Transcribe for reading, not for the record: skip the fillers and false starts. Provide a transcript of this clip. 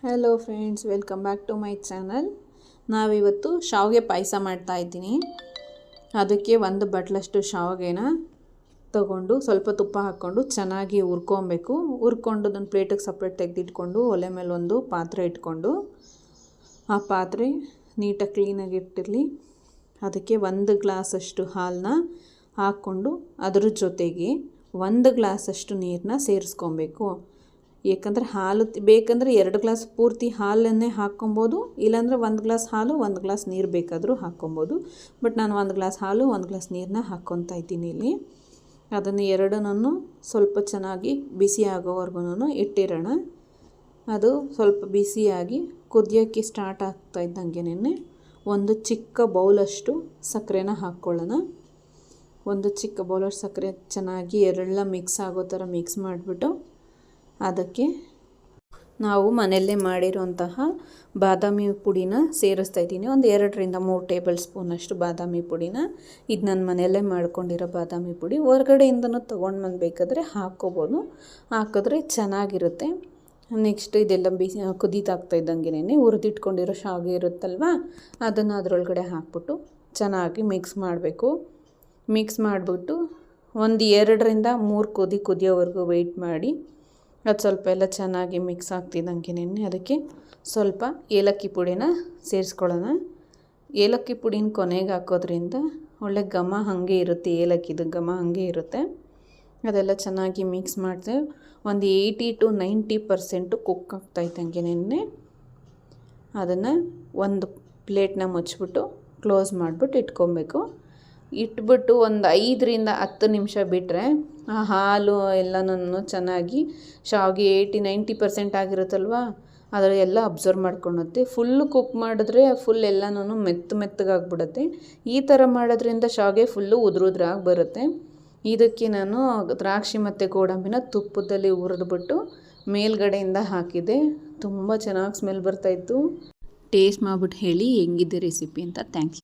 Hello friends, welcome back to my channel. ನಾವಿವತ್ತು ಶಾವಿಗೆ ಪಾಯಸ ಮಾಡ್ತಾಯಿದ್ದೀನಿ. ಅದಕ್ಕೆ ಒಂದು ಬಟ್ಲಷ್ಟು ಶಾವಿಗೆನ ತಗೊಂಡು ಸ್ವಲ್ಪ ತುಪ್ಪ ಹಾಕ್ಕೊಂಡು ಚೆನ್ನಾಗಿ ಹುರ್ಕೊಬೇಕು. ಹುರ್ಕೊಂಡು ಅದನ್ನು ಪ್ಲೇಟಿಗೆ ಸಪ್ರೇಟ್ ತೆಗೆದಿಟ್ಕೊಂಡು ಒಲೆ ಮೇಲೆ ಒಂದು ಪಾತ್ರೆ ಇಟ್ಕೊಂಡು ಆ ಪಾತ್ರೆ ನೀಟಾಗಿ ಕ್ಲೀನಾಗಿ ಇಟ್ಟಿರಲಿ. ಅದಕ್ಕೆ 1 ಗ್ಲಾಸಷ್ಟು ಹಾಲನ್ನ ಹಾಕ್ಕೊಂಡು ಅದ್ರ ಜೊತೆಗೆ 1 ಗ್ಲಾಸಷ್ಟು ನೀರನ್ನ ಸೇರಿಸ್ಕೊಬೇಕು. ಏಕೆಂದರೆ ಹಾಲು ಬೇಕಂದರೆ 2 ಗ್ಲಾಸ್ ಪೂರ್ತಿ ಹಾಲನ್ನೇ ಹಾಕ್ಕೊಬೋದು, ಇಲ್ಲಾಂದರೆ 1 ಗ್ಲಾಸ್ ಹಾಲು 1 ಗ್ಲಾಸ್ ನೀರು ಬೇಕಾದರೂ ಹಾಕ್ಕೊಬೋದು. ಬಟ್ ನಾನು 1 ಗ್ಲಾಸ್ ಹಾಲು 1 ಗ್ಲಾಸ್ ನೀರನ್ನ ಹಾಕ್ಕೊತಾ ಇದ್ದೀನಿ ಇಲ್ಲಿ. ಅದನ್ನು ಎರಡನ್ನೂ ಸ್ವಲ್ಪ ಚೆನ್ನಾಗಿ ಬಿಸಿ ಆಗೋವರೆಗೂ ಇಟ್ಟಿರೋಣ. ಅದು ಸ್ವಲ್ಪ ಬಿಸಿಯಾಗಿ ಕುದಿಯೋಕ್ಕೆ ಸ್ಟಾರ್ಟ್ ಆಗ್ತಾ ಇದ್ದಂಗೆನೇ ಒಂದು ಚಿಕ್ಕ ಬೌಲಷ್ಟು ಸಕ್ಕರೆನ ಹಾಕ್ಕೊಳ್ಳೋಣ. ಒಂದು ಚಿಕ್ಕ ಬೌಲಷ್ಟು ಸಕ್ಕರೆ ಚೆನ್ನಾಗಿ ಎಲ್ಲ ಮಿಕ್ಸ್ ಆಗೋ ಥರ ಮಿಕ್ಸ್ ಮಾಡಿಬಿಟ್ಟು ಅದಕ್ಕೆ ನಾವು ಮನೆಯಲ್ಲೇ ಮಾಡಿರುವಂತಹ ಬಾದಾಮಿ ಪುಡಿನ ಸೇರಿಸ್ತಾ ಇದ್ದೀನಿ. ಒಂದು 2 ರಿಂದ 3 ಟೇಬಲ್ ಸ್ಪೂನಷ್ಟು ಬಾದಾಮಿ ಪುಡಿನ. ಇದು ನಾನು ಮನೆಯಲ್ಲೇ ಮಾಡ್ಕೊಂಡಿರೋ ಬಾದಾಮಿ ಪುಡಿ. ಹೊರಗಡೆಯಿಂದನೂ ತೊಗೊಂಡು ಬಂದು ಹಾಕ್ಕೋಬೋದು, ಹಾಕಿದ್ರೆ ಚೆನ್ನಾಗಿರುತ್ತೆ. ನೆಕ್ಸ್ಟ್ ಇದೆಲ್ಲ ಬಿಸಿ ಕುದೀತಾಗ್ತಾ ಇದ್ದಂಗೆನೇ ಹುರಿದಿಟ್ಕೊಂಡಿರೋ ಶಾವಿಗೆ ಇರುತ್ತಲ್ವ, ಅದನ್ನು ಅದರೊಳಗಡೆ ಹಾಕ್ಬಿಟ್ಟು ಚೆನ್ನಾಗಿ ಮಿಕ್ಸ್ ಮಾಡಬೇಕು. ಮಿಕ್ಸ್ ಮಾಡಿಬಿಟ್ಟು ಒಂದು 2 ರಿಂದ 3 ಕುದಿಯೋವರೆಗೂ ವೆಯ್ಟ್ ಮಾಡಿ. ಅದು ಸ್ವಲ್ಪ ಎಲ್ಲ ಚೆನ್ನಾಗಿ ಮಿಕ್ಸ್ ಆಗ್ತಿದ್ದಂಗೆನೇ ಅದಕ್ಕೆ ಸ್ವಲ್ಪ ಏಲಕ್ಕಿ ಪುಡಿನ ಸೇರಿಸ್ಕೊಳ್ಳೋಣ. ಏಲಕ್ಕಿ ಪುಡಿನ ಕೊನೆಗೆ ಹಾಕೋದ್ರಿಂದ ಒಳ್ಳೆ ಘಮ ಹಾಗೆ ಇರುತ್ತೆ, ಏಲಕ್ಕಿದು ಘಮ ಹಾಗೆ ಇರುತ್ತೆ. ಅದೆಲ್ಲ ಚೆನ್ನಾಗಿ ಮಿಕ್ಸ್ ಮಾಡಿದೆ. ಒಂದು 80 to 90% ಕುಕ್ ಆಗ್ತಾಯಿದ್ದಂಗೆನೇ ಅದನ್ನು ಒಂದು ಪ್ಲೇಟ್ನ ಮುಚ್ಚಿಬಿಟ್ಟು ಕ್ಲೋಸ್ ಮಾಡಿಬಿಟ್ಟು ಇಟ್ಕೊಬೇಕು. ಇಟ್ಬಿಟ್ಟು ಒಂದು 5 ರಿಂದ 10 ನಿಮಿಷ ಬಿಟ್ಟರೆ ಆ ಹಾಲು ಎಲ್ಲನೂ ಚೆನ್ನಾಗಿ ಶಾವಿಗೆ 80-90% ಆಗಿರುತ್ತಲ್ವ, ಅದರ ಎಲ್ಲ ಅಬ್ಸರ್ವ್ ಮಾಡ್ಕೊಳುತ್ತೆ. ಫುಲ್ಲು ಕುಕ್ ಮಾಡಿದ್ರೆ ಫುಲ್ ಎಲ್ಲನೂ ಮೆತ್ತಗಾಗ್ಬಿಡುತ್ತೆ. ಈ ಥರ ಮಾಡೋದ್ರಿಂದ ಶಾವಿಗೆ ಫುಲ್ಲು ಉದುರಾಗಿ ಬರುತ್ತೆ. ಇದಕ್ಕೆ ನಾನು ದ್ರಾಕ್ಷಿ ಮತ್ತು ಗೋಡಂಬಿನ ತುಪ್ಪದಲ್ಲಿ ಹುರಿದ್ಬಿಟ್ಟು ಮೇಲ್ಗಡೆಯಿಂದ ಹಾಕಿದೆ. ತುಂಬ ಚೆನ್ನಾಗಿ ಸ್ಮೆಲ್ ಬರ್ತಾಯಿತ್ತು. ಟೇಸ್ಟ್ ಮಾಡಿಬಿಟ್ಟು ಹೇಳಿ ಹೆಂಗಿದೆ ರೆಸಿಪಿ ಅಂತ. ಥ್ಯಾಂಕ್ಸ್.